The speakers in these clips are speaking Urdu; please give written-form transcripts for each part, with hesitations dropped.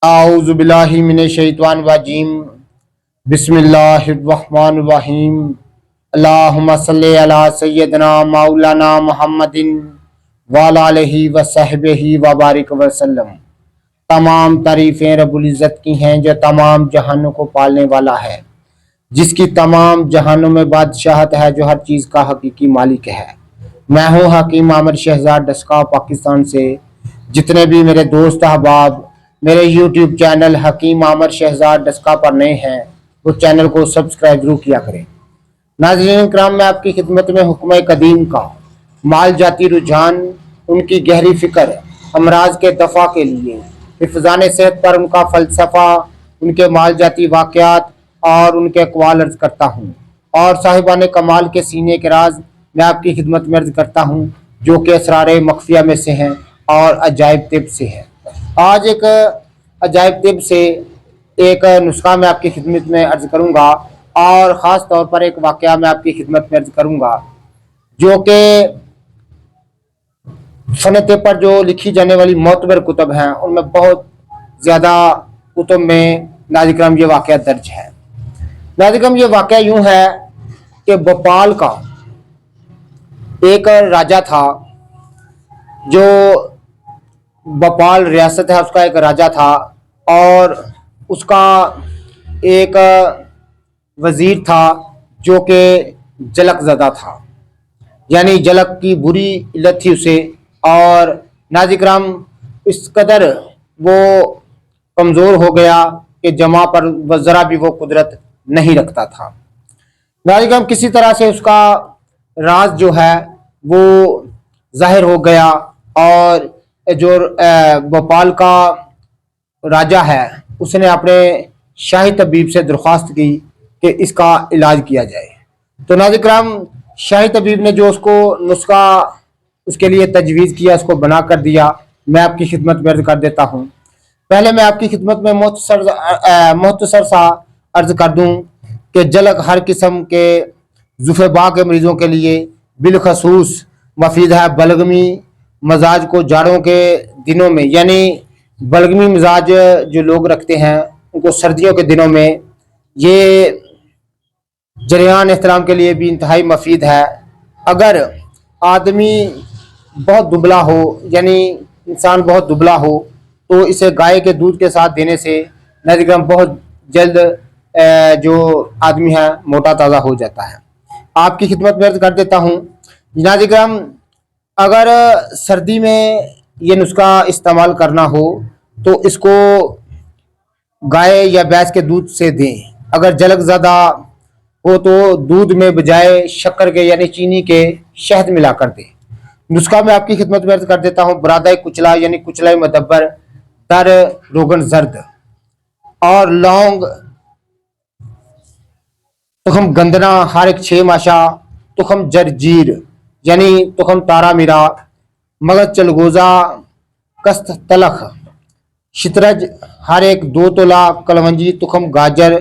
اعوذ باللہ من الشیطان الرجیم بسم اللہ الرحمن الرحیم اللہم صلی علی سیدنا مولانا محمد وعلی آلہ وصحبہ وبارک وسلم۔ تمام تعریفیں رب العزت کی ہیں جو تمام جہانوں کو پالنے والا ہے، جس کی تمام جہانوں میں بادشاہت ہے، جو ہر چیز کا حقیقی مالک ہے۔ میں ہوں حکیم عامر شہزاد ڈسکا پاکستان سے۔ جتنے بھی میرے دوست احباب میرے یوٹیوب چینل حکیم عامر شہزاد ڈسکا پر نئے ہیں، وہ چینل کو سبسکرائب ضرور کیا کریں۔ ناظرین کرام، میں آپ کی خدمت میں حکمہ قدیم کا مال جاتی رجحان، ان کی گہری فکر، امراض کے دفع کے لیے، حفظان صحت پر ان کا فلسفہ، ان کے مال جاتی واقعات اور ان کے اقوال عرض کرتا ہوں، اور صاحبان کمال کے سینے کے راز میں آپ کی خدمت میں عرض کرتا ہوں، جو کہ اسرار مخفیہ میں سے ہیں اور عجائب طب سے ہیں۔ آج ایک عجائب طب سے ایک نسخہ میں آپ کی خدمت میں عرض کروں گا، اور خاص طور پر ایک واقعہ میں آپ کی خدمت میں عرض کروں گا، جو کہ فن طب پر جو لکھی جانے والی معتبر کتب ہیں، ان میں بہت زیادہ کتب میں ناظرین کرام یہ واقعہ درج ہے۔ ناظرین کرام، یہ واقعہ یوں ہے کہ بھوپال کا ایک راجہ تھا، جو بھوپال ریاست ہے اس کا ایک راجہ تھا، اور اس کا ایک وزیر تھا جو کہ جلک زدہ تھا، یعنی جلک کی بری علت تھی اسے، اور ناظرین کرام اس قدر وہ کمزور ہو گیا کہ جمع پر ذرا بھی وہ قدرت نہیں رکھتا تھا۔ ناظرین کرام کسی طرح سے اس کا راز جو ہے وہ ظاہر ہو گیا، اور جو بھوپال کا راجہ ہے اس نے اپنے شاہی طبیب سے درخواست کی کہ اس کا علاج کیا جائے۔ تو ناظرین کرام شاہی طبیب نے جو اس کو نسخہ اس کے لیے تجویز کیا، اس کو بنا کر دیا، میں آپ کی خدمت میں عرض کر دیتا ہوں۔ پہلے میں آپ کی خدمت میں مختصر سا عرض کر دوں کہ جلک ہر قسم کے زفبا کے مریضوں کے لیے بالخصوص مفید ہے۔ بلغمی مزاج کو جاڑوں کے دنوں میں، یعنی بلغمی مزاج جو لوگ رکھتے ہیں ان کو سردیوں کے دنوں میں یہ جریان احترام کے لیے بھی انتہائی مفید ہے۔ اگر آدمی بہت دبلا ہو، یعنی انسان بہت دبلا ہو، تو اسے گائے کے دودھ کے ساتھ دینے سے ناظرین کرام بہت جلد جو آدمی ہے موٹا تازہ ہو جاتا ہے۔ آپ کی خدمت میں عرض کر دیتا ہوں ناظرین کرام، اگر سردی میں یہ نسخہ استعمال کرنا ہو تو اس کو گائے یا بھینس کے دودھ سے دیں۔ اگر جلک زدہ ہو تو دودھ میں بجائے شکر کے یعنی چینی کے شہد ملا کر دیں۔ نسخہ میں آپ کی خدمت میں عرض کر دیتا ہوں۔ برادہ کچلا یعنی کچلا مدبر تر روغن زرد اور لونگ، تخم گندنا ہر ایک 6 ماشا، تخم جرجیر یعنی تخم تارا میرا، مغز چلگوزہ، کست تلخ، شترج ہر ایک 2 تولہ، کلونجی، تخم گاجر،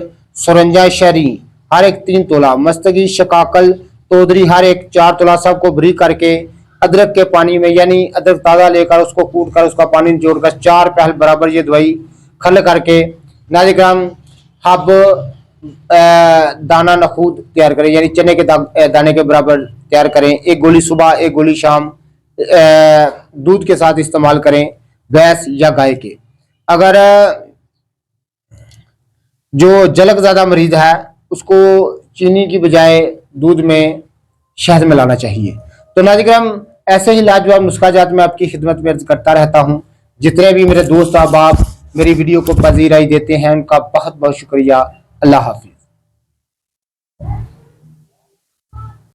سرنجہ شہری ہر ایک 3 تولہ، مستگی، شکاکل، تودری ہر ایک 4 تولہ، سب کو بری کر کے ادرک کے پانی میں، یعنی ادرک تازہ لے کر اس کو کوٹ کر اس کا پانی نچوڑ کر 4 پہل برابر یہ دوائی کھل کر کے ناظرین کرام ہب دانہ نخود تیار کریں، یعنی چنے کے دانے کے برابر تیار کریں۔ 1 گولی صبح، 1 گولی شام دودھ کے ساتھ استعمال کریں، بھینس یا گائے کے۔ اگر جو جلک زیادہ مریض ہے اس کو چینی کی بجائے دودھ میں شہد ملانا چاہیے۔ تو ناظرین کرام ایسے ہی لاجواب نسخہ جات میں آپ کی خدمت میں عرض کرتا رہتا ہوں۔ جتنے بھی میرے دوست احباب میری ویڈیو کو پذیرائی دیتے ہیں ان کا بہت بہت شکریہ۔ اللہ حافظ۔